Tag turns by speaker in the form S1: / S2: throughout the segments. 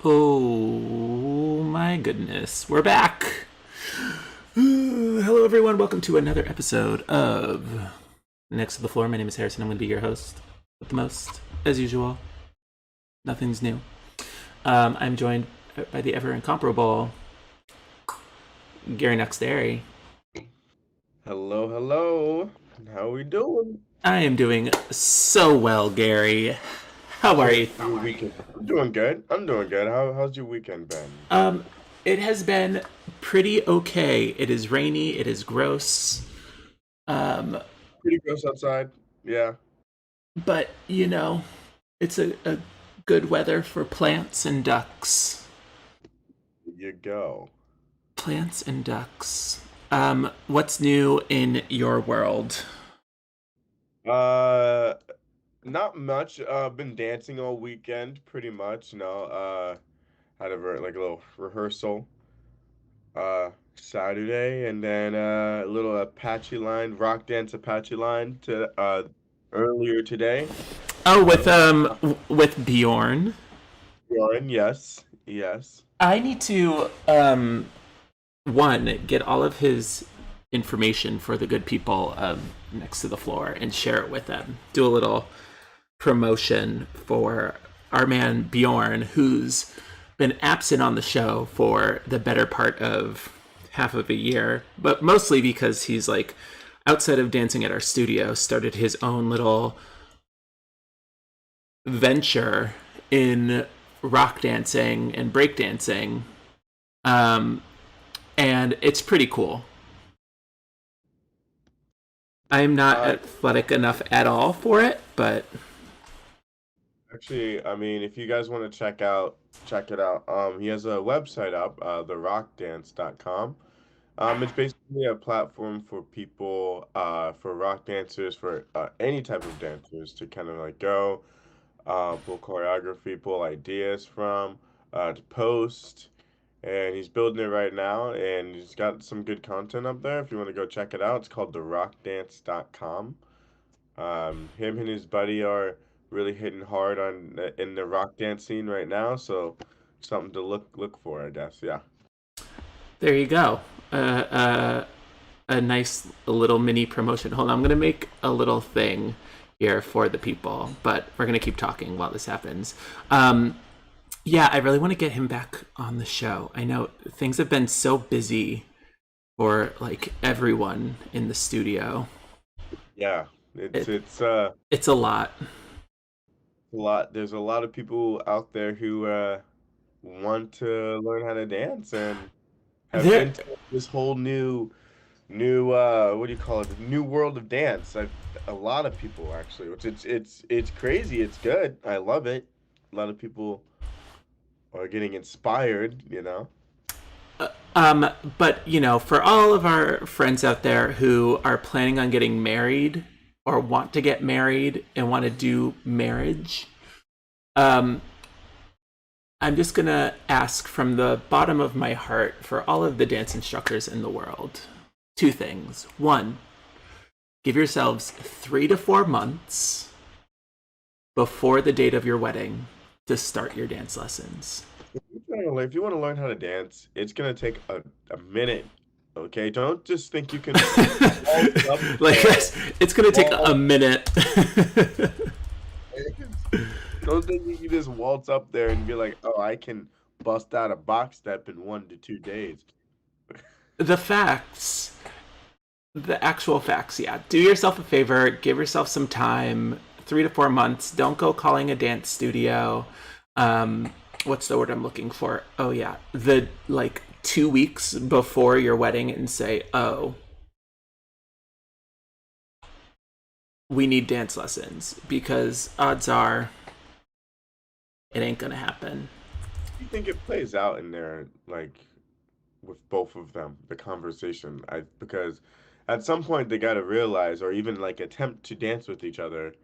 S1: Oh my goodness, we're back. Hello, everyone. Welcome to another episode of Next to the Floor. My name is Harrison. I'm going to be your host with the most, as usual. Nothing's new. I'm joined by the ever incomparable Gary Nuxdary.
S2: Hello, hello. How we doing?
S1: I am doing so well, Gary. How are
S2: How's
S1: you?
S2: your weekend? I'm doing good. I'm doing good. How's your weekend been?
S1: Um, it has been pretty okay. It is rainy. It is gross. Um,
S2: Pretty gross outside. Yeah.
S1: but it's a good weather for plants and ducks.
S2: There you go.
S1: Plants and ducks. What's new in your world?
S2: Uh, Not much. Been dancing all weekend, pretty much. Had like a little rehearsal Saturday, and then a little Apache line, rock dance Apache line to earlier today.
S1: Oh, with
S2: So,
S1: with Bjorn.
S2: Lauren, yes, yes.
S1: I need to one get all of his information for the good people next to the floor and share it with them. Do a little promotion for our man Bjorn, who's been absent on the show for the better part of half of a year, but mostly because he's like outside of dancing at our studio, started his own little venture in rock dancing and break dancing. Um, and it's pretty cool. I'm not
S2: Uh,
S1: athletic enough at all for it, but
S2: Actually, I mean, if you guys want to check it out. He has a website up, therockdance.com. It's basically a platform for people, for rock dancers, for any type of dancers to kind of like go, pull choreography, pull ideas from, to post. And he's building it right now, and he's got some good content up there. If you want to go check it out, it's called therockdance.com. Him and his buddy are really hitting hard on in the rock dance scene right now, so something to look for, I guess. Yeah.
S1: there you go. Uh, uh, a nice little mini promotion. Hold on, I'm gonna make a little thing here for the people, but we're gonna keep talking while this happens. Yeah, I really want to get him back on the show. I know things have been so busy for like everyone in the studio.
S2: Yeah.
S1: It
S2: It's
S1: it's a lot.
S2: a lot. There's a lot of people out there who want to learn how to dance and have
S1: There
S2: entered this whole new what do you call it? New world of dance. A lot of people actually, which it's crazy. It's good. I love it. A lot of people are getting inspired.
S1: but for all of our friends out there who are planning on getting married or want to get married and want to do marriage, um, I'm just gonna ask from the bottom of my heart for all of the dance instructors in the world two things. One, give yourselves 3 to 4 months before the date of your wedding to start your dance lessons.
S2: If you want to learn how to dance, it's gonna take a minute. Okay, don't just think you can waltz up
S1: Like
S2: there,
S1: yes, it's gonna take a
S2: waltz.
S1: minute.
S2: Don't think you can just waltz up there and be like, "Oh, I can bust out a box step in 1 to 2 days."
S1: The facts, the actual facts, yeah. Do yourself a favor, give yourself some time, 3 to 4 months. Don't go calling a dance studio. Um, what's the word I'm looking for? Oh yeah, the like 2 weeks before your wedding and say, oh, we need dance lessons because odds are it ain't gonna happen.
S2: You think it plays out in there, like with both of them, the conversation? Because at some point they got to realize, or even like attempt to dance with each other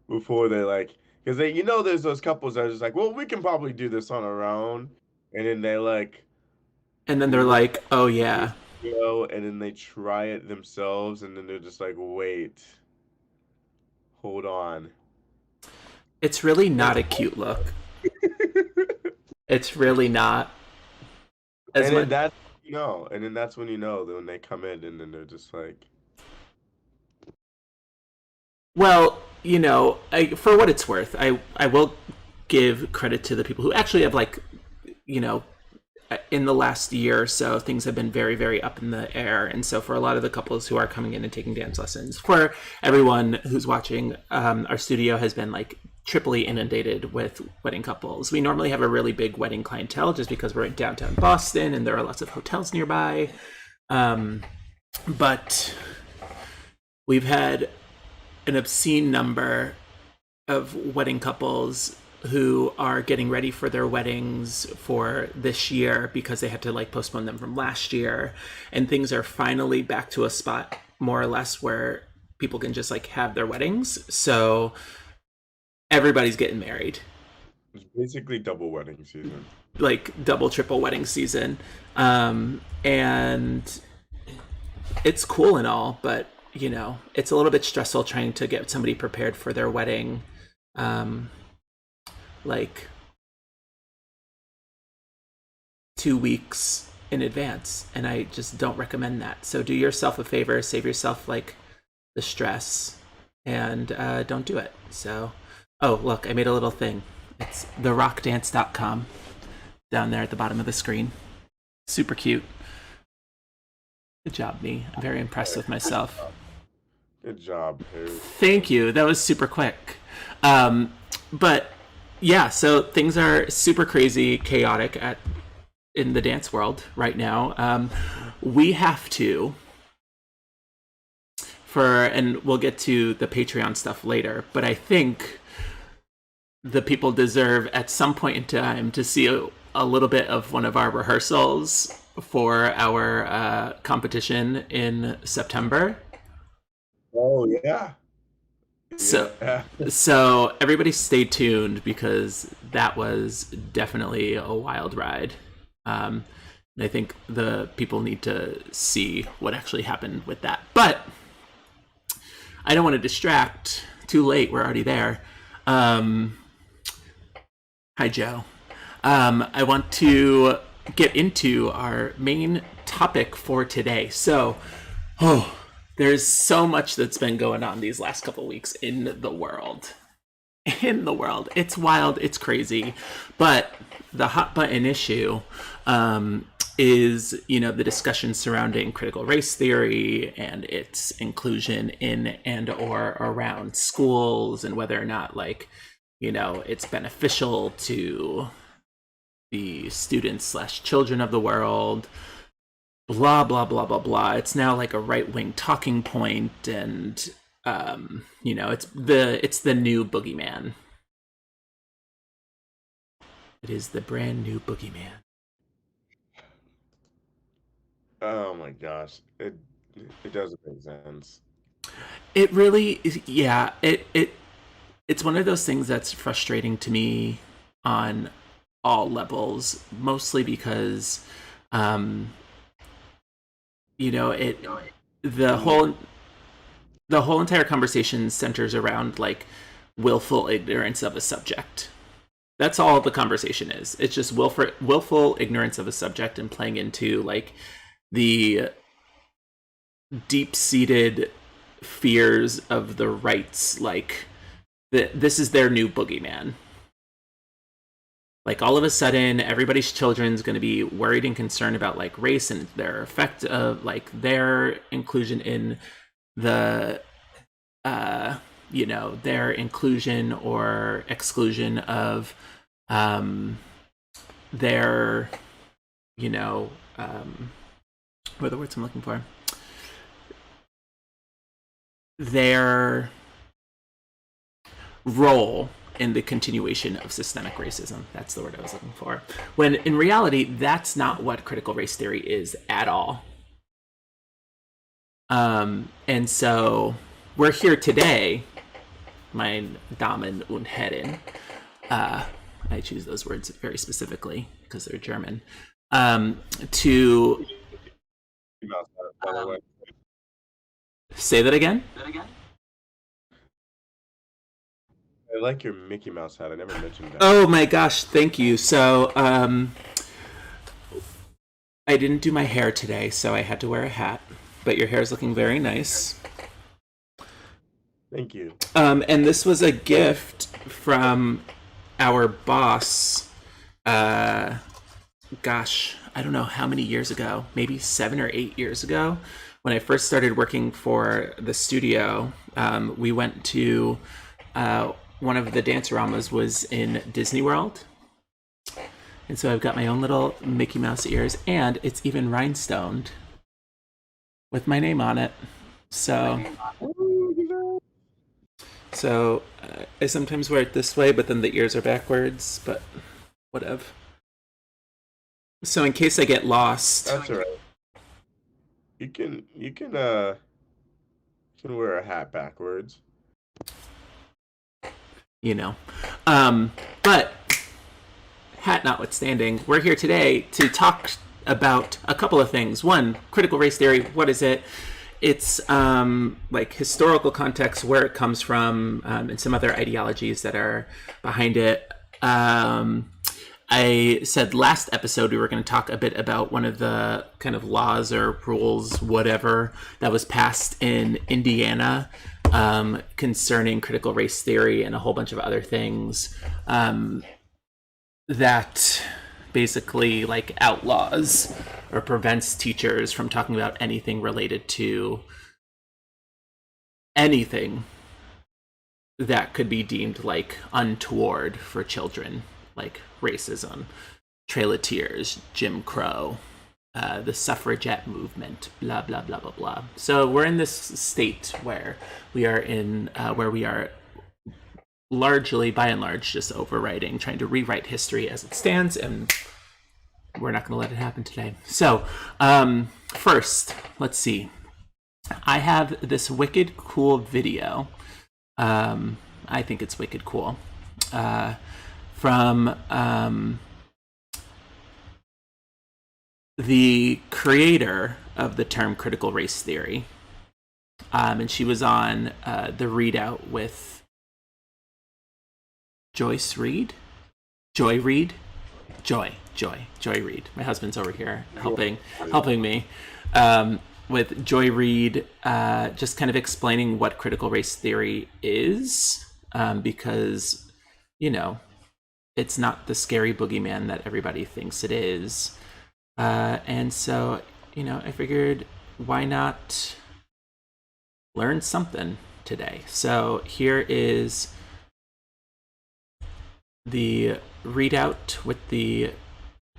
S2: before they like, because there's those couples that are just like, well, we can probably do this on our own, and then they like
S1: And then they're
S2: look
S1: like,
S2: at
S1: oh
S2: the
S1: yeah,
S2: video, and then they try it themselves, and then they're just like, wait, hold on.
S1: it's really
S2: There's
S1: not a cute look. It's really not as
S2: And then
S1: much.
S2: that's and then that's when that when they come in and then they're just like,
S1: Well, for what it's worth, I will give credit to the people who actually have like, you know, in the last year or so, things have been very, very up in the air. And so, for a lot of the couples who are coming in and taking dance lessons, for everyone who's watching, our studio has been like triply inundated with wedding couples. We normally have a really big wedding clientele just because we're in downtown Boston and there are lots of hotels nearby. But we've had an obscene number of wedding couples who are getting ready for their weddings for this year because they had to like postpone them from last year, and things are finally back to a spot more or less where people can just like have their weddings. So everybody's getting married,
S2: it's basically double wedding season.
S1: like double triple wedding season. And it's cool and all, but it's a little bit stressful trying to get somebody prepared for their wedding, um, like 2 weeks in advance, and I just don't recommend that. So do yourself a favor, save yourself like the stress, and don't do it. So, oh look, I made a little thing. It's therockdance.com down there at the bottom of the screen. Super cute. Good job, me. I'm very impressed with myself.
S2: Good job, Harry.
S1: Thank you. That was super quick. But yeah, so things are super crazy, chaotic in the dance world right now. We have to, and we'll get to the Patreon stuff later, but I think the people deserve at some point in time to see a little bit of one of our rehearsals for our competition in September.
S2: Oh yeah.
S1: So,
S2: Yeah.
S1: so everybody stay tuned because that was definitely a wild ride. And I think the people need to see what actually happened with that. But I don't want to distract. Too late. We're already there. Hi, Joe. I want to get into our main topic for today. So, there's so much that's been going on these last couple weeks in the world. It's wild, it's crazy. But the hot button issue is, the discussion surrounding critical race theory and its inclusion in and or around schools, and whether or not, like, it's beneficial to the students slash children of the world. Blah blah blah blah blah. It's now like a right wing talking point, and it's the new boogeyman. It is the brand new boogeyman.
S2: Oh my gosh. It doesn't make sense.
S1: It really is. Yeah, it's one of those things that's frustrating to me on all levels, mostly because it the
S2: And
S1: whole the whole entire conversation centers around like willful ignorance of a subject. That's all the conversation is. It's just willful ignorance of a subject and playing into like the deep-seated fears of the rights. Like this is their new boogeyman. Like all of a sudden, everybody's children's going to be worried and concerned about like race and their effect of like their inclusion in the their inclusion or exclusion of their what are the words I'm looking for, their role in the continuation of systemic racism. That's the word I was looking for, when in reality that's not what critical race theory is at all. And so we're here today, mein Damen und Herren. I choose those words very specifically because they're German. To
S2: by the way.
S1: say that again.
S2: I like your Mickey Mouse hat. I never mentioned that.
S1: Oh my gosh, thank you. So, I didn't do my hair today, so I had to wear a hat. But your hair is looking very nice.
S2: Thank you.
S1: And this was a gift from our boss. Uh, gosh, I don't know how many years ago, maybe 7 or 8 years ago, when I first started working for the studio. We went to one of the dance-ramas was in Disney World. And so I've got my own little Mickey Mouse ears, and it's even rhinestoned with my name on it. So, I sometimes wear it this way, but then the ears are backwards. But whatever. So in case I get lost,
S2: That's all right. You can wear a hat backwards.
S1: you know. But hat notwithstanding, we're here today to talk about a couple of things. One, critical race theory. What is it? It's like historical context, where it comes from, and some other ideologies that are behind it. I said last episode we were going to talk a bit about one of the kind of laws or rules, whatever, that was passed in Indiana concerning critical race theory and a whole bunch of other things that basically like outlaws or prevents teachers from talking about anything related to anything that could be deemed like untoward for children, like racism, Trail of Tears, Jim Crow, the suffragette movement, blah blah blah blah blah. So we're in this state where we are largely, by and large, just overwriting, trying to rewrite history as it stands, and we're not going to let it happen today. So, first, let's see. I have this wicked cool video. I think it's wicked cool. From the creator of the term critical race theory. And she was on the readout with Joyce Reed? Joy Reed? Joy Reed. My husband's over here helping me with Joy Reed, just kind of explaining what critical race theory is, because it's not the scary boogeyman that everybody thinks it is, and so I figured why not learn something today. So here is the readout with the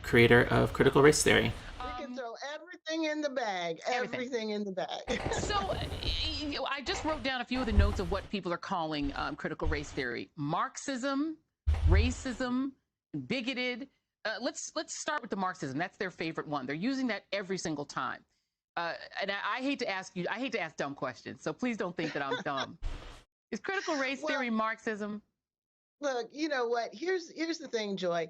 S1: creator of critical race theory.
S3: We can throw everything in the bag. Everything in the bag.
S4: So I just wrote down a few of the notes of what people are calling critical race theory: Marxism, racism, bigoted. Let's start with the Marxism. That's their favorite one. They're using that every single time. And I hate to ask you. I hate to ask dumb questions. So please don't think that I'm dumb. Is critical race theory Marxism?
S3: Look, you know what? Here's the thing, Joy.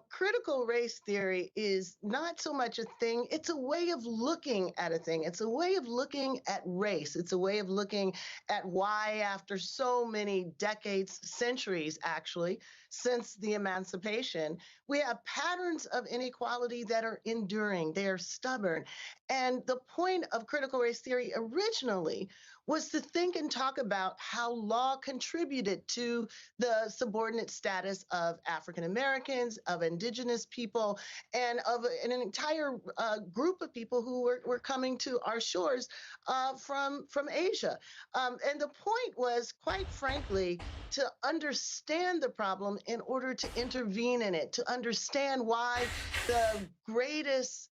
S3: Critical race theory is not so much a thing. It's a way of looking at a thing. It's a way of looking at race. It's a way of looking at why, after so many decades, centuries actually, since the emancipation, we have patterns of inequality that are enduring. They are stubborn. And the point of critical race theory originally was to think and talk about how law contributed to the subordinate status of African Americans, of indigenous people, and of an entire group of people who were coming to our shores from Asia. And the point was, quite frankly, to understand the problem in order to intervene in it, to understand why the greatest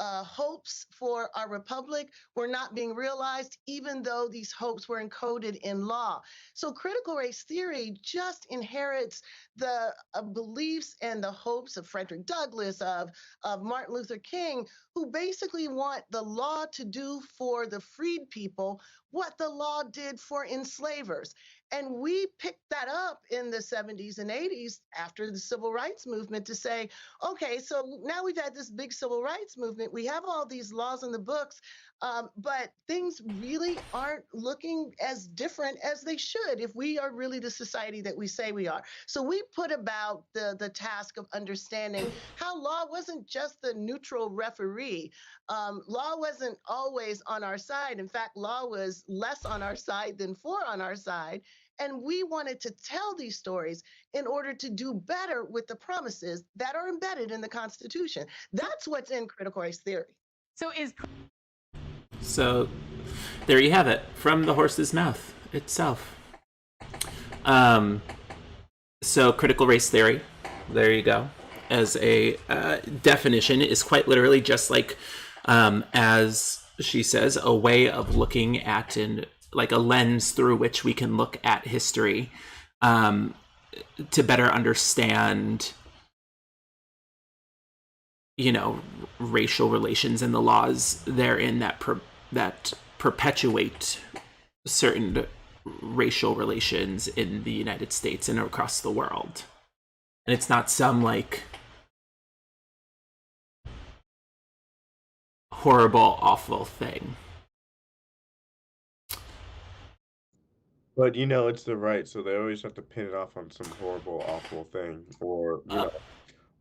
S3: hopes for our republic were not being realized, even though these hopes were encoded in law. So critical race theory just inherits the beliefs and the hopes of Frederick Douglass, of Martin Luther King, who basically want the law to do for the freed people what the law did for enslavers. And we picked that up in the 70s and 80s after the civil rights movement to say, okay, so now we've had this big civil rights movement. We have all these laws in the books, but things really aren't looking as different as they should if we are really the society that we say we are. So we put about the task of understanding how law wasn't just the neutral referee. Law wasn't always on our side. In fact, law was less on our side than for on our side. And we wanted to tell these stories in order to do better with the promises that are embedded in the Constitution. That's what's in critical race theory.
S1: So there you have it, from the horse's mouth itself. So critical race theory, there you go, as a definition, is quite literally just like, as she says, a way of looking at, like a lens through which we can look at history to better understand, you know, racial relations and the laws therein that that perpetuate certain racial relations in the United States and across the world. And it's not some like horrible, awful thing.
S2: But you know, it's the right, so they always have to pin it off on some horrible, awful thing, or you know,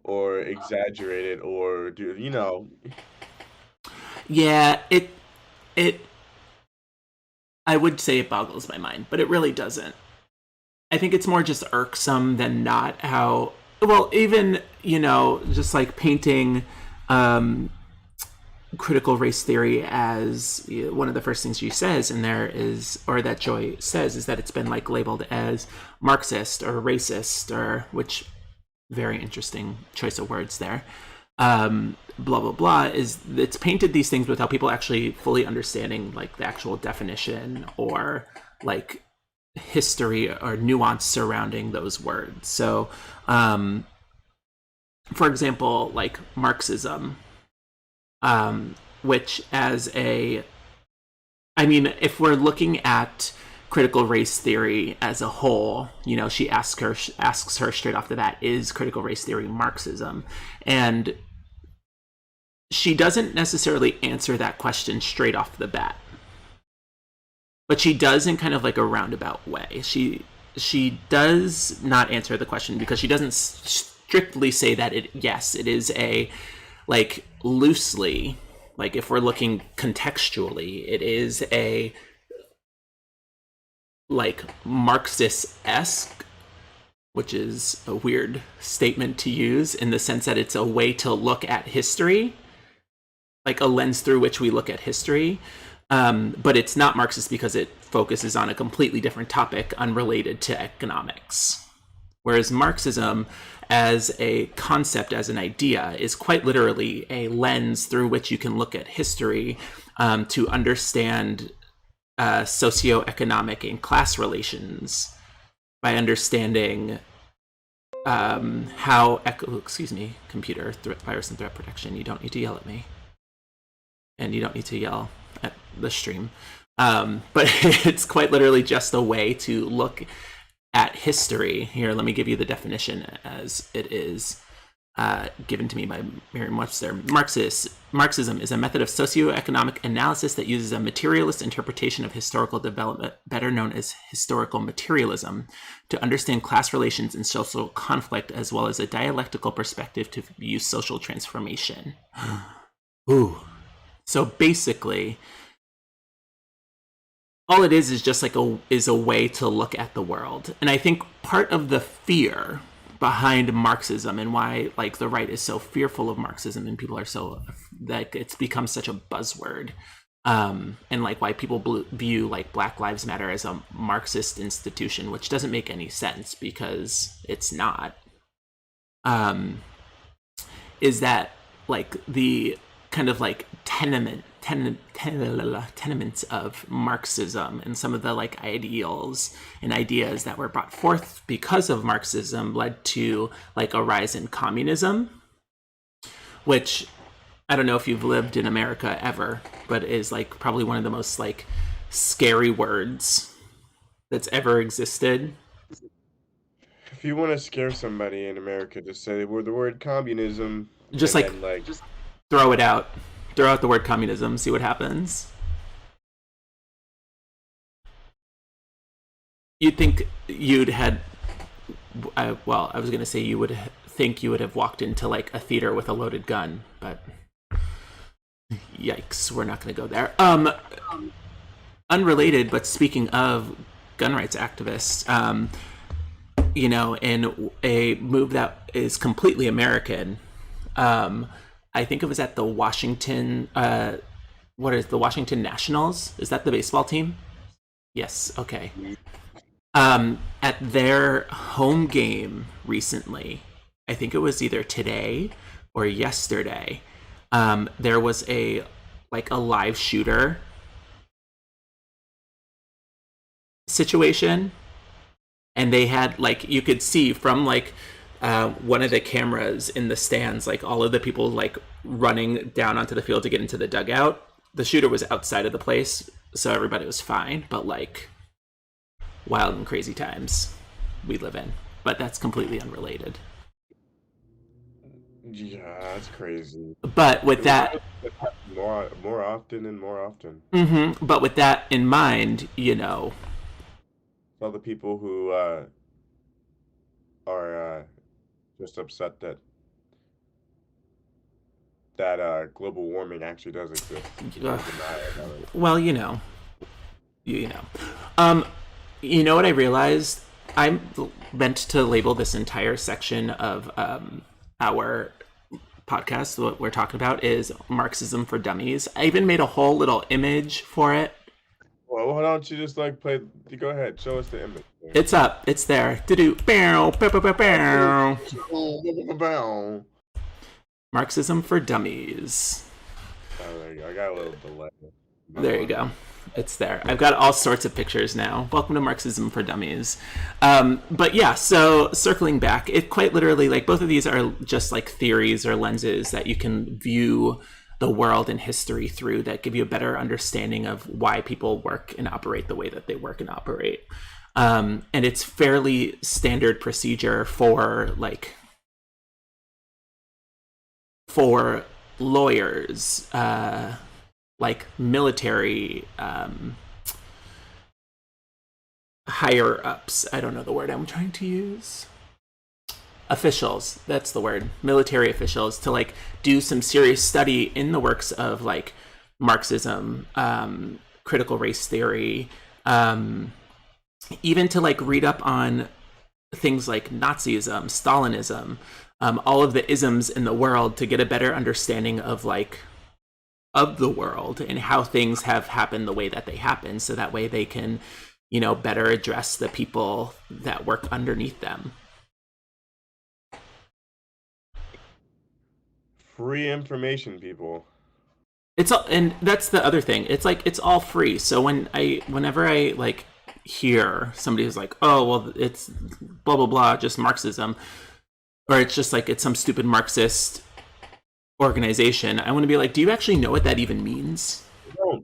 S2: or exaggerate it, or do you know?
S1: Yeah, it I would say it boggles my mind, but it really doesn't. I think it's more just irksome than not how, well, even, you know, just like painting critical race theory as one of the first things she says in there is, or that Joy says, is that it's been like labeled as Marxist or racist, or, which, very interesting choice of words there. Blah blah blah, is it's painted these things without people actually fully understanding like the actual definition or like history or nuance surrounding those words. So for example, like Marxism, which as a, I mean, if we're looking at critical race theory as a whole, you know, she asks her straight off the bat, is critical race theory Marxism? And she doesn't necessarily answer that question straight off the bat, but she does in kind of like a roundabout way. She does not answer the question because she doesn't strictly say that it is a, like, loosely, like if we're looking contextually, it is a like Marxist-esque, which is a weird statement to use in the sense that it's a way to look at history, like a lens through which we look at history. But it's not Marxist because it focuses on a completely different topic unrelated to economics. Whereas Marxism as a concept, as an idea, is quite literally a lens through which you can look at history to understand socioeconomic and class relations by understanding how, excuse me, computer, virus and threat protection, you don't need to yell at me. And you don't need to yell at the stream. But it's quite literally just a way to look at history. Here, let me give you the definition as it is given to me by Merriam-Webster. Marxism is a method of socioeconomic analysis that uses a materialist interpretation of historical development, better known as historical materialism, to understand class relations and social conflict, as well as a dialectical perspective to view social transformation. Ooh. So basically, all it is just like a way to look at the world. And I think part of the fear behind Marxism and why like the right is so fearful of Marxism and people are so, that it's become such a buzzword, and like why people view like Black Lives Matter as a Marxist institution, which doesn't make any sense because it's not, is that like the kind of like tenements of Marxism and some of the like ideals and ideas that were brought forth because of Marxism led to like a rise in communism, which I don't know if you've lived in America ever, but is like probably one of the most like scary words that's ever existed.
S2: If you want to scare somebody in America, just say the word communism,
S1: Just
S2: and
S1: like
S2: then like
S1: throw it out. Throw out the word communism, see what happens. You'd think you'd had well, I was going to say you would think you would have walked into like a theater with a loaded gun, but yikes, we're not going to go there. Unrelated, but speaking of gun rights activists, you know, in a move that is completely American, I think it was at the Washington, what is the Washington Nationals? Is that the baseball team? Yes, okay. At their home game recently, I think it was either today or yesterday, there was a live shooter situation, and they had like, you could see from like one of the cameras in the stands, like all of the people like running down onto the field to get into the dugout. The shooter was outside of the place, so everybody was fine, but like wild and crazy times we live in. But that's completely unrelated.
S2: yeah, that's crazy.
S1: But with that,
S2: More often and more often.
S1: but with that in mind, you know,
S2: All the people who are just upset that global warming actually does exist.
S1: well, you know, you know what I realized? I meant to label this entire section of our podcast, what we're talking about, is Marxism for Dummies. I even made a whole little image for it.
S2: Well, why don't you just like play? Go ahead, show us the image.
S1: It's up. It's there. To-do. Bow, bow, bow, bow, bow. Marxism for Dummies.
S2: Oh, there you go. I got a little delay.
S1: There you go. It's there. I've got all sorts of pictures now. Welcome to Marxism for Dummies. But yeah, so circling back, it quite literally, like, both of these are just like theories or lenses that you can view the world and history through that give you a better understanding of why people work and operate the way that they work and operate. And it's fairly standard procedure for lawyers, like military higher ups. I don't know the word I'm trying to use. Officials, that's the word. Military officials, to like do some serious study in the works of like Marxism, critical race theory, even to like read up on things like Nazism, Stalinism, all of the isms in the world, to get a better understanding of the world and how things have happened the way that they happen, so that way they can, you know, better address the people that work underneath them.
S2: Free information, people.
S1: It's all, and that's the other thing. It's like, it's all free. So whenever I like hear somebody who's like, oh, well, it's blah, blah, blah, just Marxism, or it's just like, it's some stupid Marxist organization, I want to be like, do you actually know what that even means?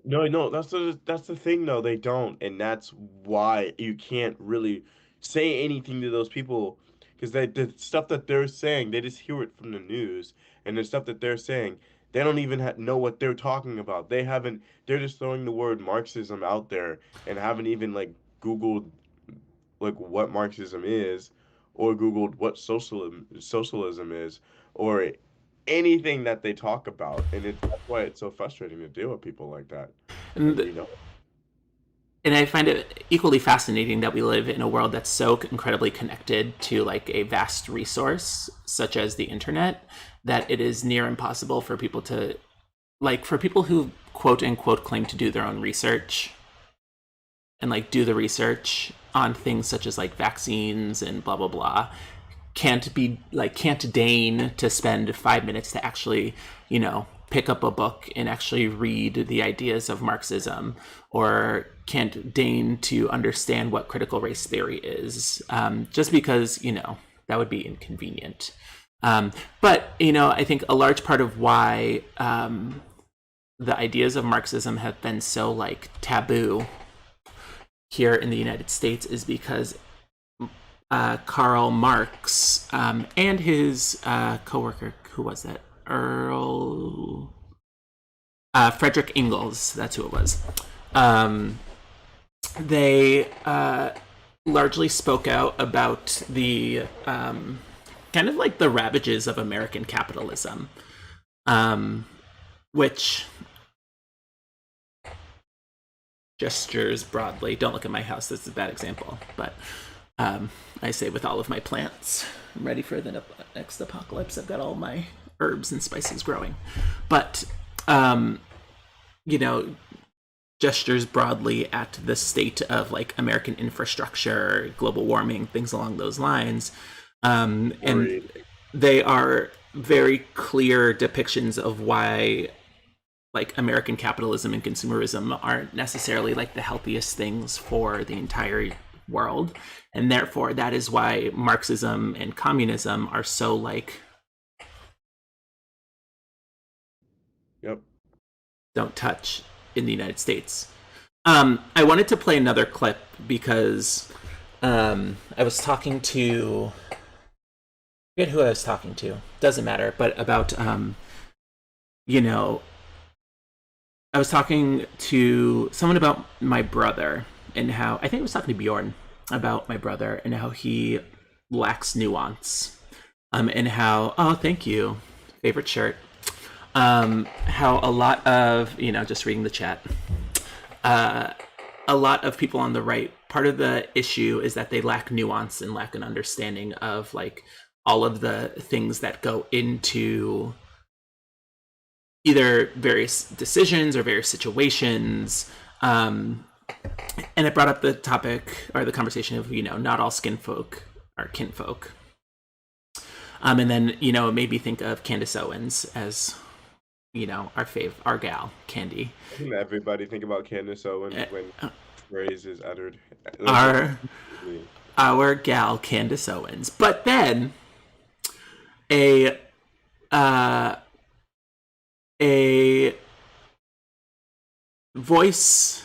S2: No. That's the thing, though. They don't, and that's why you can't really say anything to those people, because the stuff that they're saying, they just hear it from the news, and the stuff that they're saying, they don't even know what they're talking about. They haven't. They're just throwing the word Marxism out there and haven't even like Googled like what Marxism is, or Googled what socialism is, or anything that they talk about, and that's why it's so frustrating to deal with people like that.
S1: And,
S2: You know,
S1: and I find it equally fascinating that we live in a world that's so incredibly connected to like a vast resource such as the internet, that it is near impossible for people to, like, for people who quote unquote claim to do their own research and like do the research on things such as like vaccines and blah blah blah, can't deign to spend 5 minutes to actually, you know, pick up a book and actually read the ideas of Marxism, or can't deign to understand what critical race theory is, just because, you know, that would be inconvenient. But, you know, I think a large part of why the ideas of Marxism have been so like taboo here in the United States is because Karl Marx and his co-worker, who was that? Frederick Engels, that's who it was. They largely spoke out about the kind of like the ravages of American capitalism, which gestures broadly. Don't look at my house, that's a bad example, but I say with all of my plants, I'm ready for the next apocalypse. I've got all my herbs and spices growing. But, you know, gestures broadly at the state of like American infrastructure, global warming, things along those lines. And they are very clear depictions of why like American capitalism and consumerism aren't necessarily like the healthiest things for the entire world. And therefore that is why Marxism and communism are so like, don't touch in the United States. I wanted to play another clip because I was talking to, I forget who I was talking to, doesn't matter, but about, you know, I was talking to someone about my brother and how, I think I was talking to Bjorn about my brother and how he lacks nuance. And how, oh, thank you, favorite shirt. How a lot of, you know, just reading the chat, a lot of people on the right, part of the issue is that they lack nuance and lack an understanding of like all of the things that go into either various decisions or various situations. And it brought up the topic or the conversation of, you know, not all skin folk are kinfolk. And then, you know, it made me think of Candace Owens as, you know, our gal, Candy.
S2: Doesn't everybody think about Candace Owens when phrase is uttered?
S1: Our gal, Candace Owens. But then a voice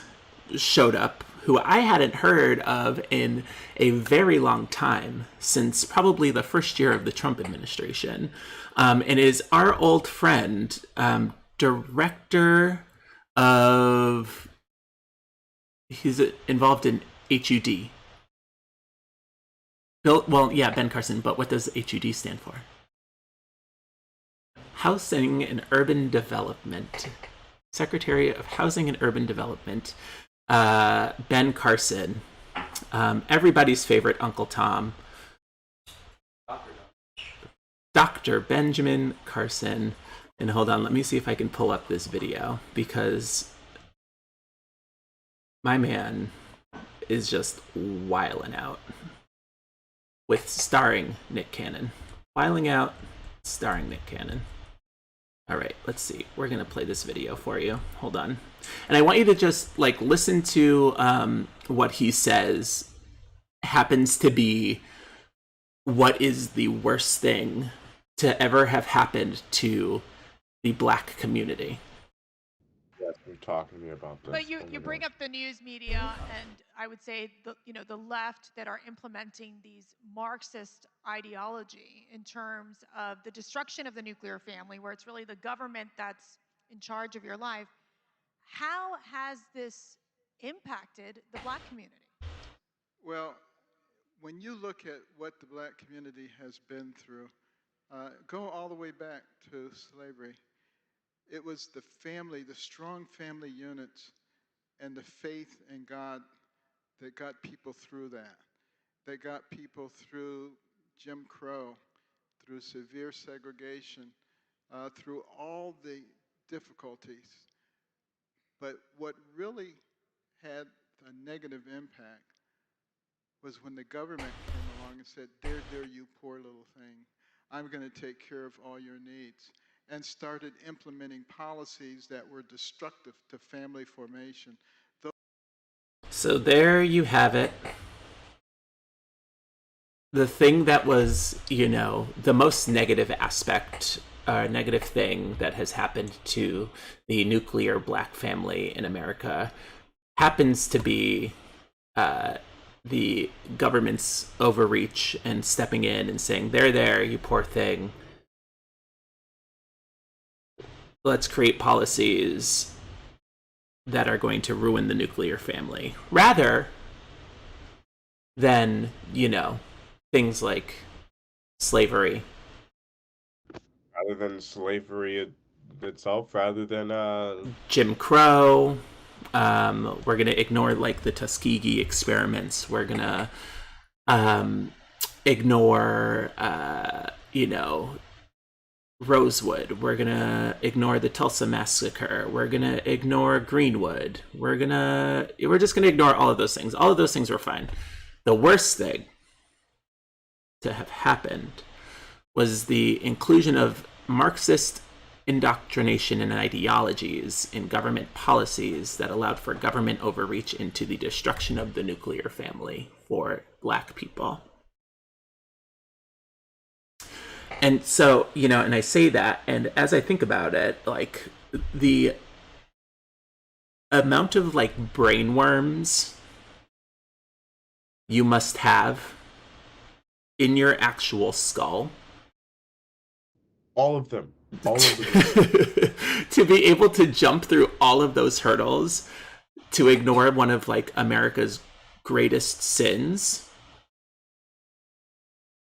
S1: showed up who I hadn't heard of in a very long time, since probably the first year of the Trump administration, and is our old friend, director of, he's involved in HUD. Ben Carson, but what does HUD stand for? Housing and Urban Development. Secretary of Housing and Urban Development, Ben Carson, everybody's favorite Uncle Tom, Dr. Benjamin Carson. And hold on, let me see if I can pull up this video, because my man is just wiling out with starring Nick Cannon. Wiling out, starring Nick Cannon. All right, let's see. We're going to play this video for you. Hold on. And I want you to just like listen to what he says happens to be what is the worst thing to ever have happened to the Black community.
S2: Yes, you're talking to me about this.
S5: But you bring up the news media, and I would say the left that are implementing these Marxist ideology in terms of the destruction of the nuclear family, where it's really the government that's in charge of your life. How has this impacted the Black community?
S6: Well, when you look at what the Black community has been through, go all the way back to slavery. It was the family, the strong family units, and the faith in God that got people through that. That got people through Jim Crow, through severe segregation, through all the difficulties. But what really had a negative impact was when the government came along and said, there, you poor little thing. I'm going to take care of all your needs, and started implementing policies that were destructive to family formation.
S1: So there you have it. The thing that was, you know, the most negative aspect, negative thing that has happened to the nuclear Black family in America happens to be the government's overreach and stepping in and saying, there, you poor thing. Let's create policies that are going to ruin the nuclear family, rather than, things like slavery.
S2: Rather than slavery itself, rather than
S1: Jim Crow. We're going to ignore, like, the Tuskegee experiments. We're going to ignore, Rosewood. We're going to ignore the Tulsa Massacre. We're going to ignore Greenwood. We're just going to ignore all of those things. All of those things were fine. The worst thing to have happened was the inclusion of Marxist indoctrination and ideologies in government policies that allowed for government overreach into the destruction of the nuclear family for Black people. And so, and I say that, and as I think about it, like, the amount of, like, brain worms you must have in your actual skull.
S2: all of them.
S1: To be able to jump through all of those hurdles to ignore one of, like, America's greatest sins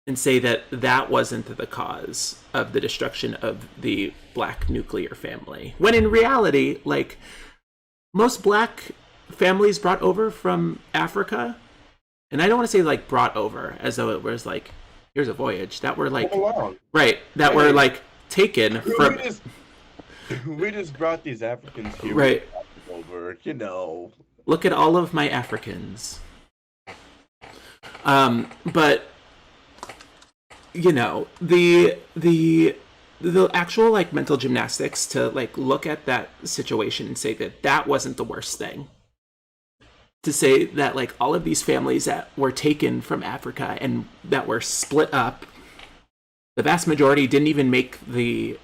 S1: and say that that wasn't the cause of the destruction of the Black nuclear family. When in reality, like, most Black families brought over from Africa, and I don't want to say, like, brought over as though it was like, here's a voyage, that were, like, right, that were, like, taken from...
S2: We just brought these Africans here.
S1: Right.
S2: Over,
S1: Look at all of my Africans. But... the actual, like, mental gymnastics to, like, look at that situation and say that that wasn't the worst thing. To say that, like, all of these families that were taken from Africa and that were split up, the vast majority didn't even make the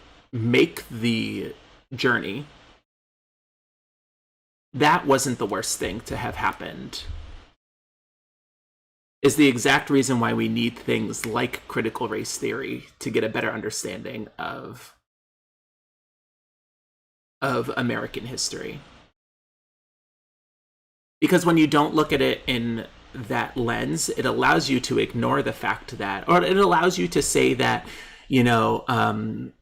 S1: journey. That wasn't the worst thing to have happened. Is the exact reason why we need things like critical race theory to get a better understanding of American history. Because when you don't look at it in that lens, it allows you to ignore the fact that, or it allows you to say that, to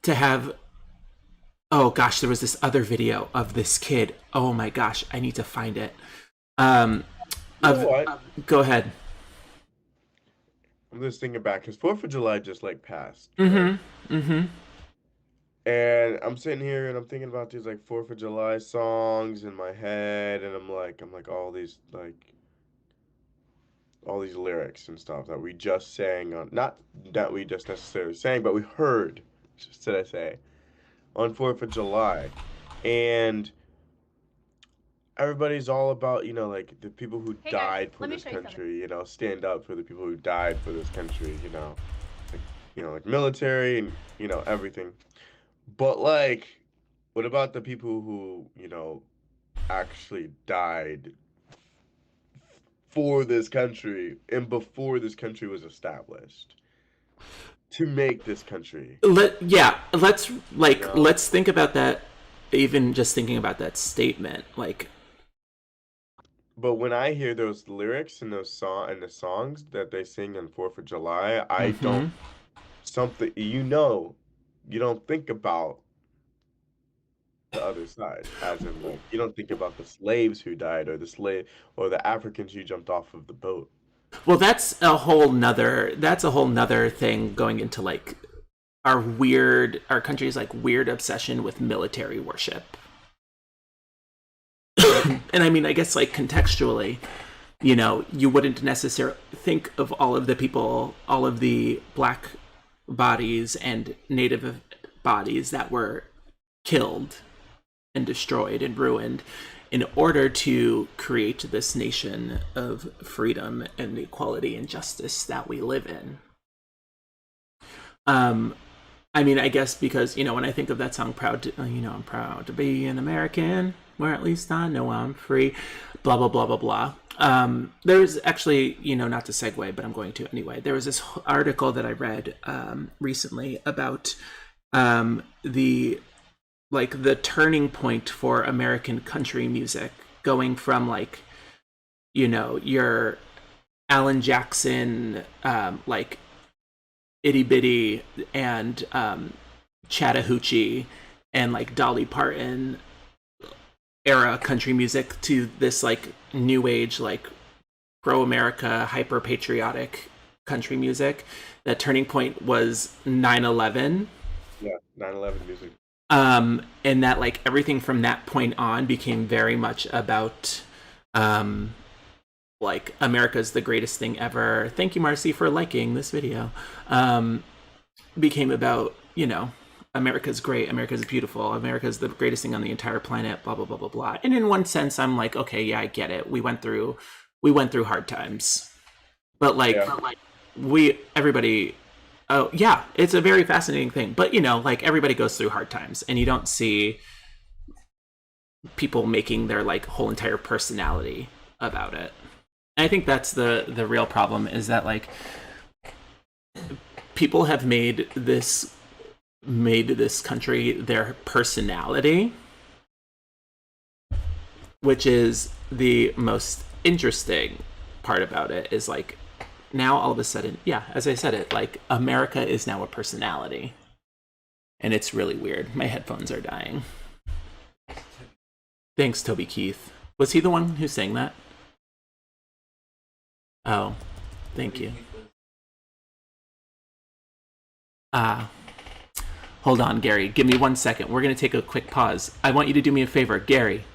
S1: have, oh gosh, there was this other video of this kid. Oh my gosh, I need to find it. Go ahead.
S2: I'm just thinking back because 4th of July just, like, passed.
S1: Mm-hmm. Mm-hmm.
S2: And I'm sitting here and I'm thinking about these, like, 4th of July songs in my head, and I'm like all these lyrics and stuff that we just sang on, not that we just necessarily sang, but we heard, should I say, on 4th of July. And everybody's all about, like, the people who died for this country, stand up for the people who died for this country, like military and, everything. But, like, what about the people who, actually died for this country and before this country was established to make this country?
S1: Let's think about that, even just thinking about that statement, like.
S2: But when I hear those lyrics and the songs that they sing on 4th of July, I don't you don't think about the other side, as in, like, you don't think about the slaves who died or the Africans who jumped off of the boat.
S1: Well, that's a whole nother thing going into, like, our country's, like, weird obsession with military worship. And I mean, I guess, like, contextually, you wouldn't necessarily think of all of the Black bodies and Native bodies that were killed and destroyed and ruined in order to create this nation of freedom and equality and justice that we live in. I mean, I guess because, when I think of that song, I'm proud to be an American, where at least I know I'm free, blah, blah, blah, blah, blah. There was actually, not to segue, but I'm going to anyway. There was this article that I read recently about the turning point for American country music, going from your Alan Jackson, Itty Bitty and Chattahoochee and Dolly Parton era country music to this new age pro America hyper patriotic country music. That turning point was 9/11.
S2: Yeah, 9/11 music.
S1: And that everything from that point on became very much about America's the greatest thing ever. Thank you, Marcy, for liking this video. Became about, America's great, America's beautiful, America's the greatest thing on the entire planet, blah, blah, blah, blah, blah. And in one sense, I'm like, okay, yeah, I get it. We went through hard times. But everybody, oh yeah, it's a very fascinating thing. But everybody goes through hard times, and you don't see people making their whole entire personality about it. And I think that's the real problem, is that people have made this country their personality, which is the most interesting part about it. Is now all of a sudden, yeah, as I said it, America is now a personality, and it's really weird. My headphones are dying. Thanks, Toby Keith. Was he the one who sang that? Oh, thank you. Hold on, Gary. Give me 1 second. We're going to take a quick pause. I want you to do me a favor, Gary.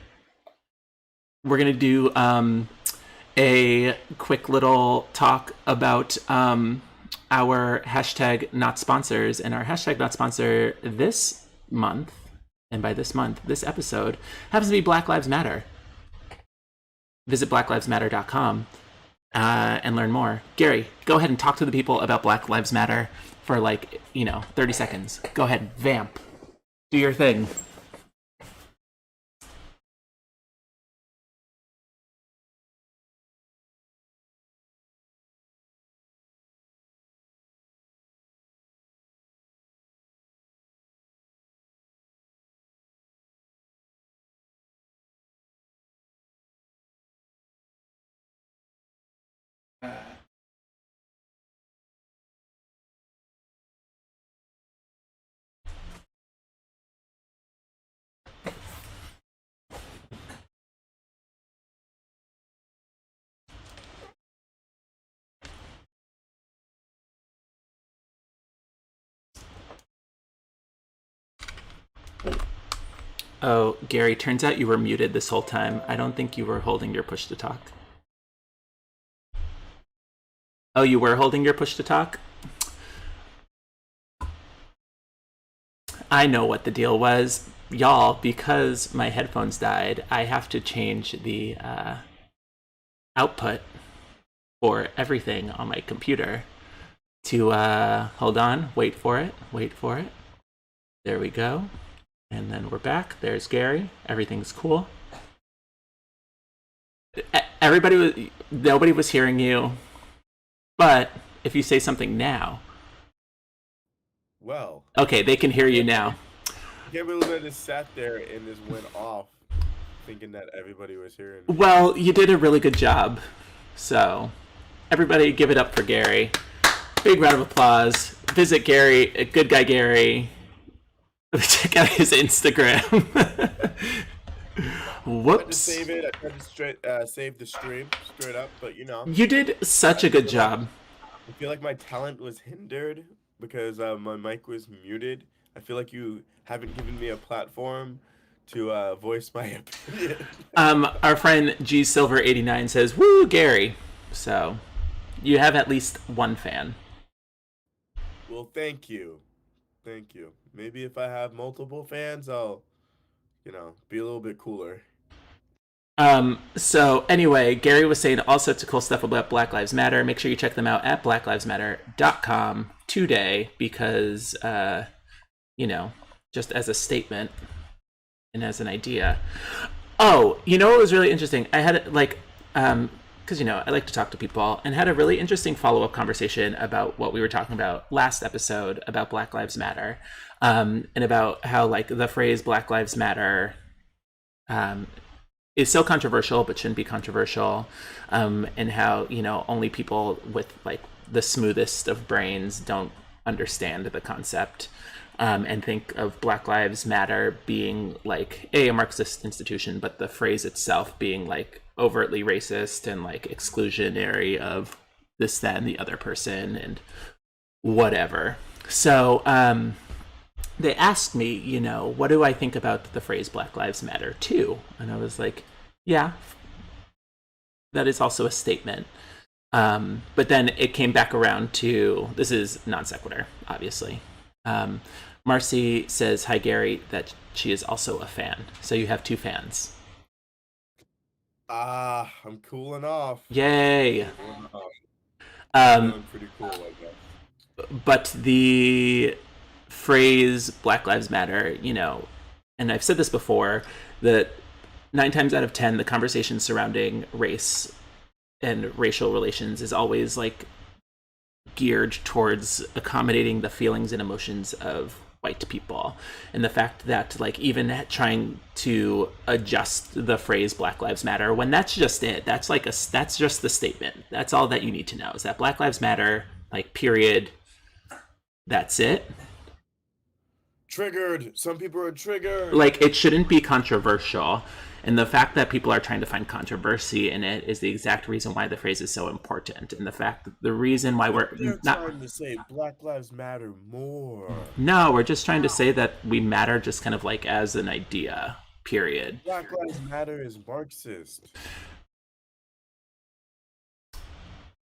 S1: We're going to do a quick little talk about our hashtag not sponsors. And our hashtag not sponsor this month, and by this month, this episode, happens to be Black Lives Matter. Visit blacklivesmatter.com and learn more. Gary, go ahead and talk to the people about Black Lives Matter for 30 seconds. Go ahead, vamp. Do your thing. Oh, Gary, turns out you were muted this whole time. I don't think you were holding your push to talk. Oh, you were holding your push to talk? I know what the deal was. Y'all, because my headphones died, I have to change the output for everything on my computer to, hold on, wait for it. There we go. And then we're back. There's Gary. Everything's cool. Nobody was hearing you. But if you say something now.
S2: Well.
S1: Okay, they can hear you now.
S2: I can't believe I just sat there and just went off thinking that everybody was hearing me.
S1: Well, you did a really good job. So, everybody give it up for Gary. Big round of applause. Visit Gary, Good Guy Gary. Check out his Instagram. Whoops.
S2: I tried to save it. I tried to save the stream straight up, but
S1: You did such a good job.
S2: I feel like my talent was hindered because my mic was muted. I feel like you haven't given me a platform to voice my opinion.
S1: Our friend G Silver 89 says, "Woo, Gary." So, you have at least one fan.
S2: Well, thank you. Thank you. Maybe if I have multiple fans, I'll, be a little bit cooler.
S1: So anyway, Gary was saying all sorts of cool stuff about Black Lives Matter. Make sure you check them out at blacklivesmatter.com today because, just as a statement and as an idea. Oh, what was really interesting? I had because, I like to talk to people, and had a really interesting follow-up conversation about what we were talking about last episode about Black Lives Matter, and about how, like, the phrase Black Lives Matter is so controversial but shouldn't be controversial, and how, only people with, like, the smoothest of brains don't understand the concept, and think of Black Lives Matter being, like, a Marxist institution, but the phrase itself being, like, overtly racist and, like, exclusionary of this, that, and the other person and whatever. So they asked me, what do I think about the phrase Black Lives Matter too? And I was like, yeah, that is also a statement. But then it came back around to, this is non sequitur, obviously. Marcy says, hi, Gary, that she is also a fan. So you have two fans.
S2: I'm cooling off.
S1: Yay.
S2: Cooling off. Feeling pretty cool, I guess.
S1: But the phrase Black Lives Matter, and I've said this before, that 9 times out of 10, the conversation surrounding race and racial relations is always, like, geared towards accommodating the feelings and emotions of white people, and the fact that, like, even trying to adjust the phrase Black Lives Matter, when that's just it, that's just the statement, that's all that you need to know, is that Black Lives Matter, like, period, that's it.
S2: Triggered. Some people are triggered.
S1: Like, it shouldn't be controversial. And the fact that people are trying to find controversy in it is the exact reason why the phrase is so important. And the fact that the reason why
S2: They're
S1: not
S2: trying to say Black Lives Matter more.
S1: No, we're just trying to say that we matter, just kind of like as an idea, period.
S2: Black Lives Matter is Marxist.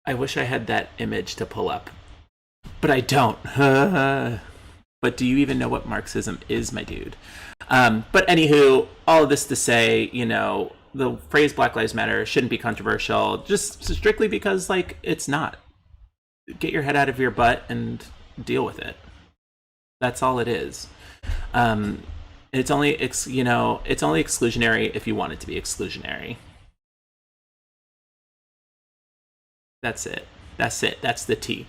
S1: I wish I had that image to pull up, but I don't. But do you even know what Marxism is, my dude? But anywho, all of this to say, the phrase Black Lives Matter shouldn't be controversial, just strictly because, like, it's not. Get your head out of your butt and deal with it. That's all it is. It's only exclusionary if you want it to be exclusionary. That's it. That's the T.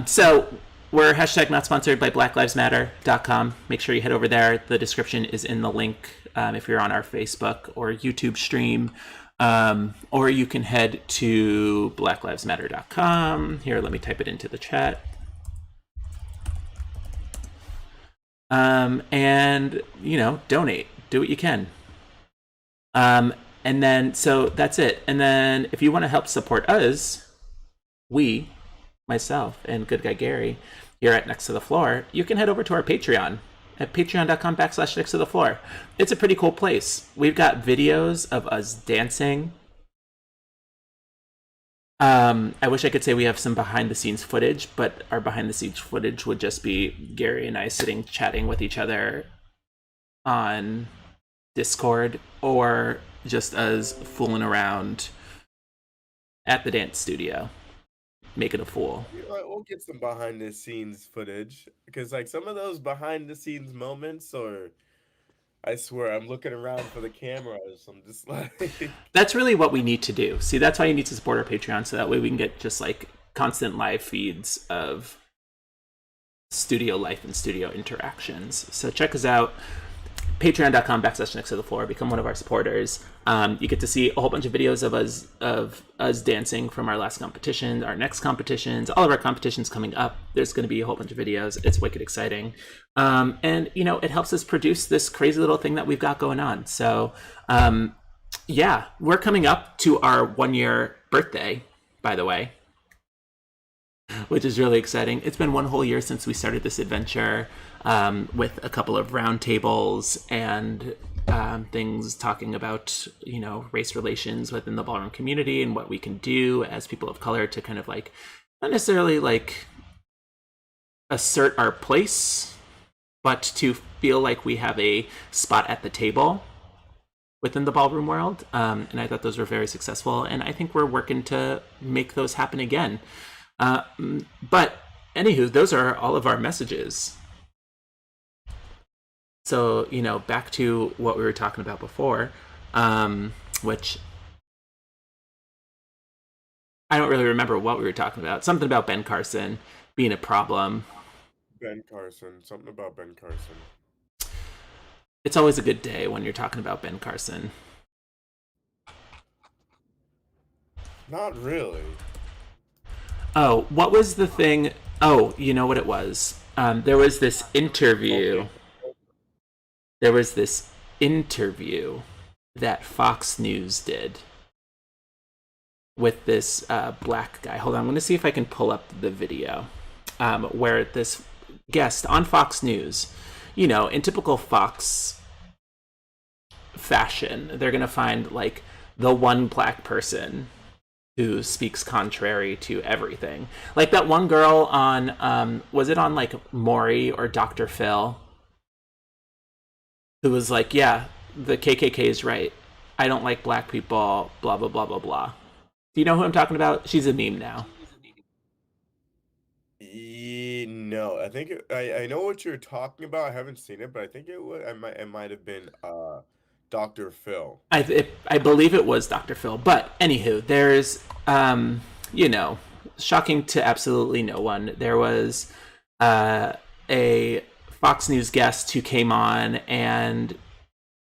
S1: So we're hashtag not sponsored by blacklivesmatter.com. Make sure you head over there. The description is in the link if you're on our Facebook or YouTube stream. Or you can head to blacklivesmatter.com. Here, let me type it into the chat. And, donate. Do what you can. And then, so that's it. And then if you want to help support us, myself, and Good Guy Gary here at Next to the Floor, you can head over to our Patreon at patreon.com/Next to the Floor. It's a pretty cool place. We've got videos of us dancing. I wish I could say we have some behind the scenes footage, but our behind the scenes footage would just be Gary and I sitting chatting with each other on Discord, or just us fooling around at the dance studio, making a fool.
S2: We'll get some behind the scenes footage, because, like, some of those behind the scenes moments, or I swear I'm looking around for the cameras, I'm just like
S1: that's really what we need to do. See, that's why you need to support our Patreon, so that way we can get just, like, constant live feeds of studio life and studio interactions. So check us out, patreon.com/Next to the Floor. Become one of our supporters. You get to see a whole bunch of videos of us dancing from our last competition, our next competitions, all of our competitions coming up. There's going to be a whole bunch of videos. It's wicked exciting. And, it helps us produce this crazy little thing that we've got going on. So, yeah, we're coming up to our 1-year birthday, by the way, which is really exciting. It's been 1 whole year since we started this adventure, with a couple of roundtables and things talking about, race relations within the ballroom community and what we can do as people of color to kind of, like, not necessarily, like, assert our place, but to feel like we have a spot at the table within the ballroom world. And I thought those were very successful, and I think we're working to make those happen again. But anywho, those are all of our messages. So, back to what we were talking about before, which I don't really remember what we were talking about. Something about Ben Carson being a problem.
S2: Ben Carson. Something about Ben Carson.
S1: It's always a good day when you're talking about Ben Carson.
S2: Not really.
S1: Oh, what was the thing? Oh, you know what it was? There was this interview. There was this interview that Fox News did with this black guy. Hold on, I'm going to see if I can pull up the video where this guest on Fox News, you know, in typical Fox fashion, they're going to find like the one black person who speaks contrary to everything. Like that one girl on, was it on like Maury or Dr. Phil? Who was like, yeah, the KKK is right. I don't like black people, blah, blah, blah, blah, blah. Do you know who I'm talking about? She's a meme now.
S2: No, I think I know what you're talking about. I haven't seen it, but I think it might have been Dr. Phil.
S1: I believe it was Dr. Phil. But anywho, there's, you know, shocking to absolutely no one. There was a Fox News guest who came on and,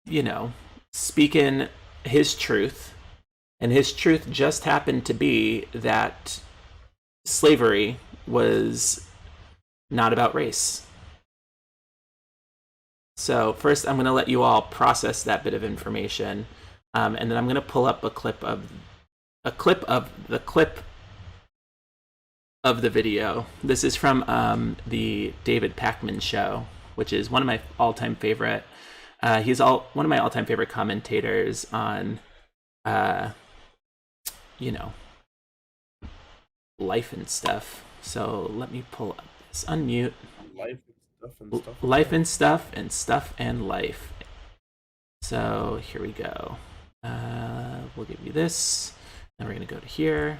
S1: you know, speaking his truth. And his truth just happened to be that slavery was not about race. So first, I'm going to let you all process that bit of information, and then I'm going to pull up a clip of the video. This is from the David Pakman show, which is one of my all-time favorite. He's one of my all-time favorite commentators on, you know, life and stuff. So let me pull up this. Unmute. Life and stuff and stuff and life. So here we go. We'll give you this. Then we're gonna go to here.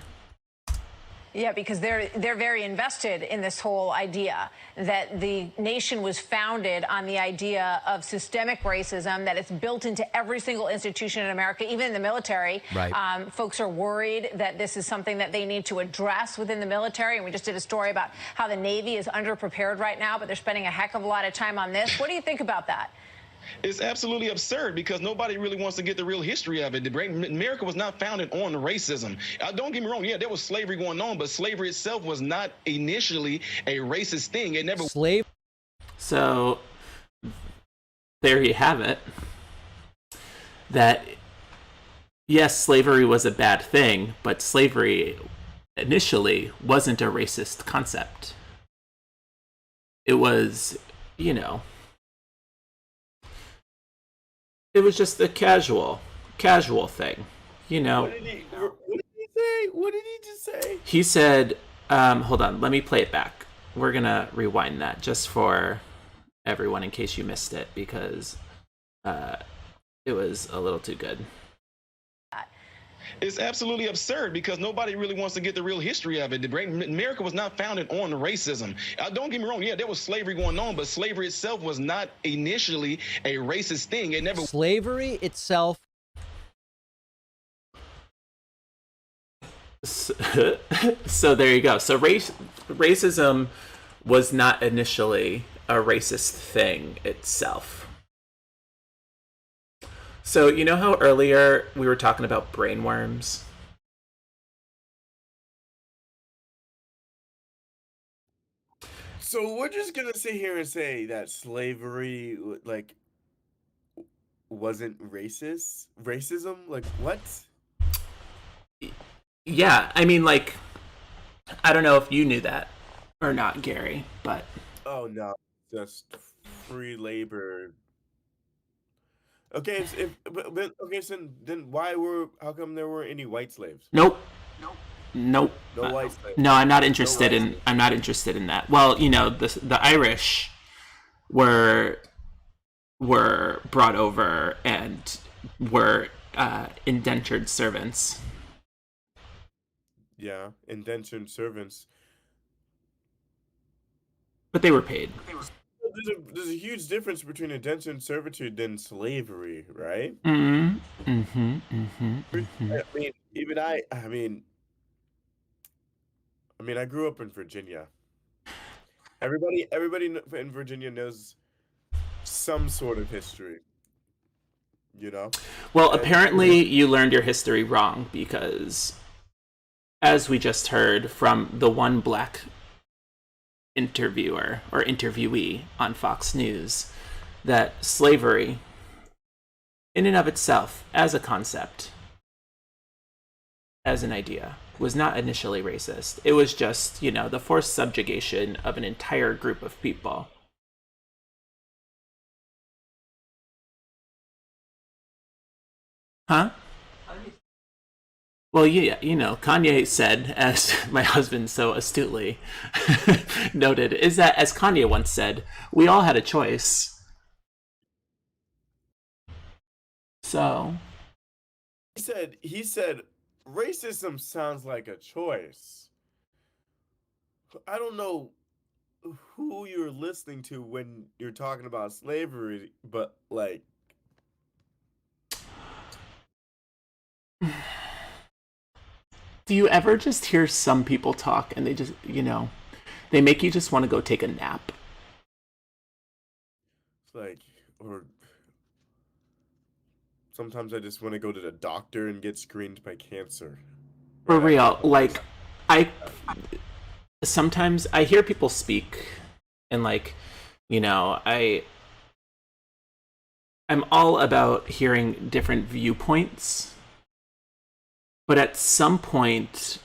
S7: Yeah, because they're very invested in this whole idea that the nation was founded on the idea of systemic racism, that it's built into every single institution in America, even in the military.
S8: Right.
S7: Folks are worried that this is something that they need to address within the military. And we just did a story about how the Navy is underprepared right now, but they're spending a heck of a lot of time on this. What do you think about that?
S8: It's absolutely absurd because nobody really wants to get the real history of it. America was not founded on racism. Don't get me wrong. Yeah, there was slavery going on, but slavery itself was not initially a racist thing. It never.
S1: So there you have it. That yes, slavery was a bad thing, but slavery initially wasn't a racist concept. It was, you know, it was just a casual thing, you know.
S2: What did he say? What did he just say?
S1: He said, hold on, let me play it back. We're gonna rewind that just for everyone in case you missed it, because it was a little too good.
S8: It's absolutely absurd because nobody really wants to get the real history of it. America was not founded on racism. Don't get me wrong. Yeah, there was slavery going on, but slavery itself was not initially a racist thing. It never.
S9: Slavery itself.
S1: So there you go. So racism was not initially a racist thing itself. So you know how earlier we were talking about brainworms?
S2: So we're just gonna sit here and say that slavery, like, wasn't racist? Racism? Like, what?
S1: Yeah, I mean, like, I don't know if you knew that or not, Gary, but...
S2: Oh, no. Just free labor. Okay, okay, so then how come there weren't any white slaves?
S1: Nope.
S2: No white slaves.
S1: No, I'm not interested I'm not interested in that. Well, you know, the Irish were brought over and were indentured servants.
S2: Yeah, indentured servants.
S1: But they were paid.
S2: There's a huge difference between indentured servitude and slavery, right?
S1: I mean,
S2: I mean, I mean, I grew up in Virginia. Everybody in Virginia knows some sort of history, you know?
S1: Well,
S2: And
S1: apparently you learned your history wrong because, as we just heard from the one black interviewer or interviewee on Fox News, that slavery, in and of itself, as a concept, as an idea, was not initially racist. It was just, the forced subjugation of an entire group of people. Huh? Well, yeah, Kanye said, as my husband so astutely noted, is that, as Kanye once said, we all had a choice. So,
S2: he said racism sounds like a choice. I don't know who you're listening to when you're talking about slavery, but like,
S1: do you ever just hear some people talk and they just, they make you just want to go take a nap?
S2: it's like, or sometimes I just want to go to the doctor and get screened by cancer.
S1: For
S2: Right after
S1: real,
S2: a
S1: like, I sometimes I hear people speak and like, I'm all about hearing different viewpoints, but at some point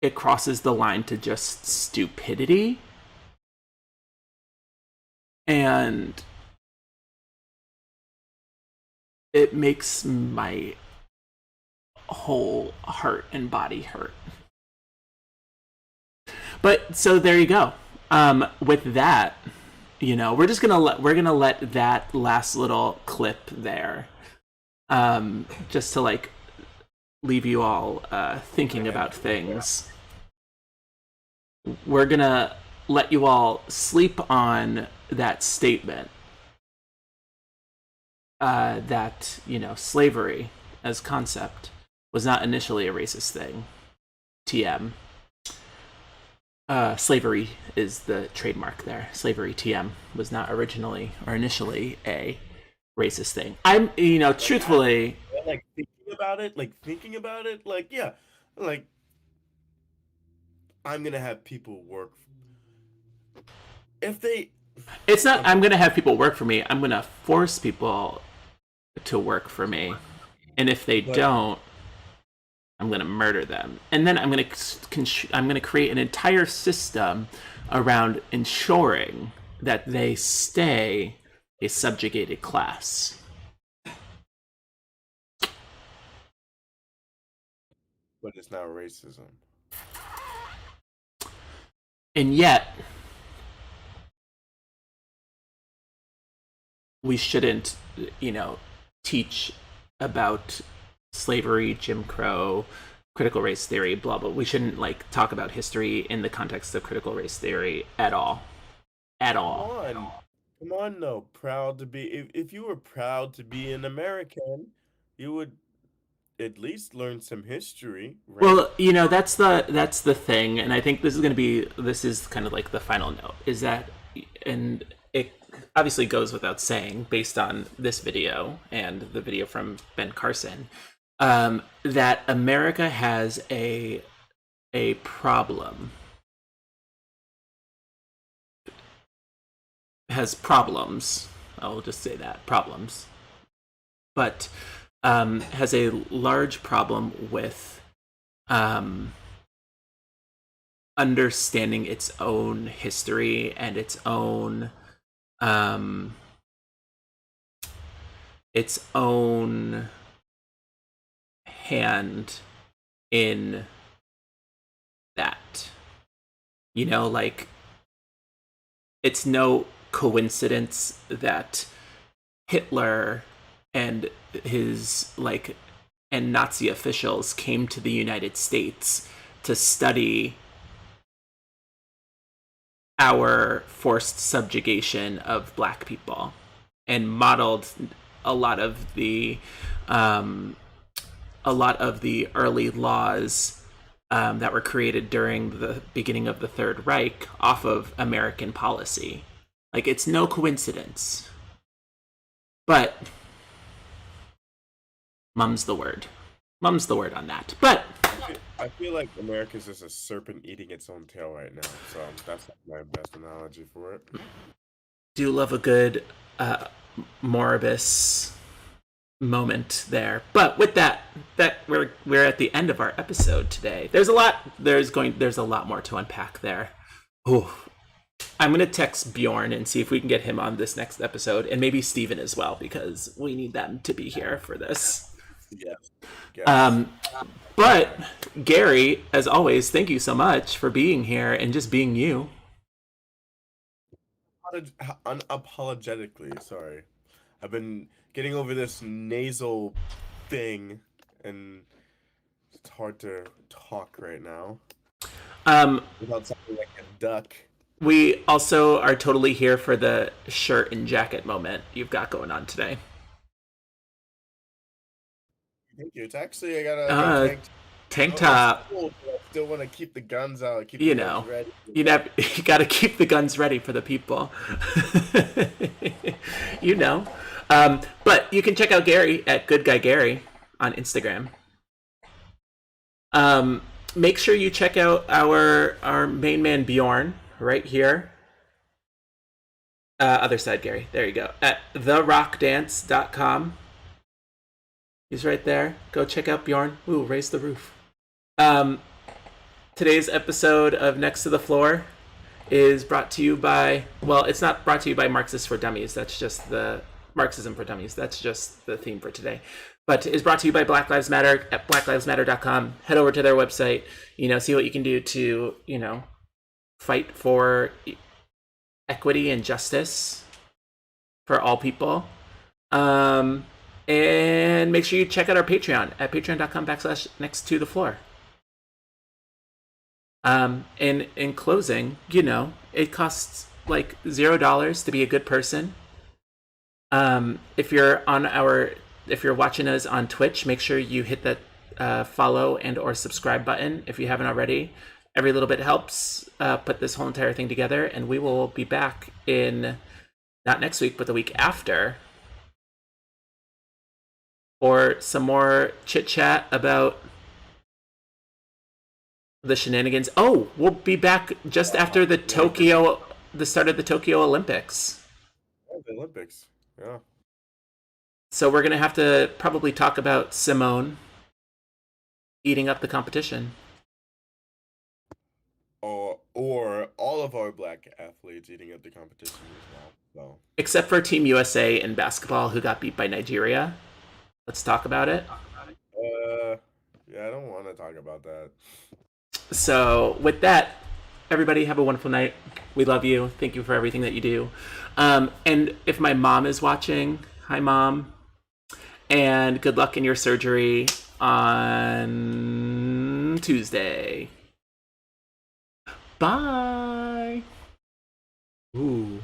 S1: it crosses the line to just stupidity. And it makes my whole heart and body hurt. But so there you go. With that, we're gonna let that last little clip there, just to like leave you all thinking about things. We're gonna let you all sleep on that statement that slavery as concept was not initially a racist thing. TM. Slavery is the trademark there. Slavery, TM, was not originally or initially a racist thing. I'm, truthfully,
S2: like thinking about it, like, yeah, like, I'm gonna have people work if they.
S1: It's not. I'm gonna have people work for me. I'm gonna force people to work for me, and if they don't, I'm gonna murder them, and then I'm gonna create an entire system around ensuring that they stay a subjugated class.
S2: But it's not racism.
S1: And yet, we shouldn't, teach about slavery, Jim Crow, critical race theory, blah, blah. We shouldn't, talk about history in the context of critical race theory at all. At all.
S2: Come on, though. Proud to be. If you were proud to be an American, you would at least learn some history, right?
S1: Well, that's the thing, and I think this is kind of like the final note, is that, and it obviously goes without saying based on this video and the video from Ben Carson, that America has a problem. Has problems. I'll just say that, problems. But has a large problem with understanding its own history and its own hand in that. It's no coincidence that Hitler and his and Nazi officials came to the United States to study our forced subjugation of black people and modeled a lot of the early laws that were created during the beginning of the Third Reich off of American policy. Like, it's no coincidence. But mum's the word. Mum's the word on that. But
S2: I feel like America's just a serpent eating its own tail right now. So that's my best analogy for it.
S1: do love a good Moribus moment there. But with that we're at the end of our episode today. There's a lot more to unpack there. Ooh. I'm gonna text Bjorn and see if we can get him on this next episode, and maybe Steven as well, because we need them to be here for this.
S2: Yes.
S1: But Gary, as always, thank you so much for being here and just being you.
S2: Unapologetically, sorry. I've been getting over this nasal thing, and it's hard to talk right now. Without sounding like a duck.
S1: We also are totally here for the shirt and jacket moment you've got going on today.
S2: Thank you. It's actually, I got a
S1: tank top.
S2: Cool, but I still want to keep the guns out. Keep
S1: You
S2: the
S1: know,
S2: guns ready.
S1: you got to keep the guns ready for the people. You know. But you can check out Gary at Good Guy Gary on Instagram. Make sure you check out our main man Bjorn right here. Other side, Gary. There you go. At therockdance.com. He's right there. Go check out Bjorn. Ooh, raise the roof. Today's episode of Next to the Floor is brought to you by, well, it's not brought to you by Marxists for Dummies. That's just the Marxism for Dummies. That's just the theme for today. But is brought to you by Black Lives Matter at blacklivesmatter.com. Head over to their website, see what you can do to, fight for equity and justice for all people. And make sure you check out our Patreon at patreon.com/next to the floor. And in closing, it costs like $0 to be a good person. If you're watching us on Twitch, make sure you hit that follow and or subscribe button if you haven't already. Every little bit helps put this whole entire thing together, and we will be back in not next week, but the week after, for some more chit chat about the shenanigans. Oh, we'll be back just after the start of the Tokyo Olympics.
S2: Oh, the Olympics, yeah.
S1: So we're gonna have to probably talk about Simone eating up the competition.
S2: Or all of our black athletes eating up the competition as well. So.
S1: Except for Team USA in basketball, who got beat by Nigeria. Let's talk about it.
S2: Yeah, I don't want to talk about that.
S1: So with that, everybody have a wonderful night. We love you. Thank you for everything that you do. And if my mom is watching, hi Mom. And good luck in your surgery on Tuesday. Bye. Ooh.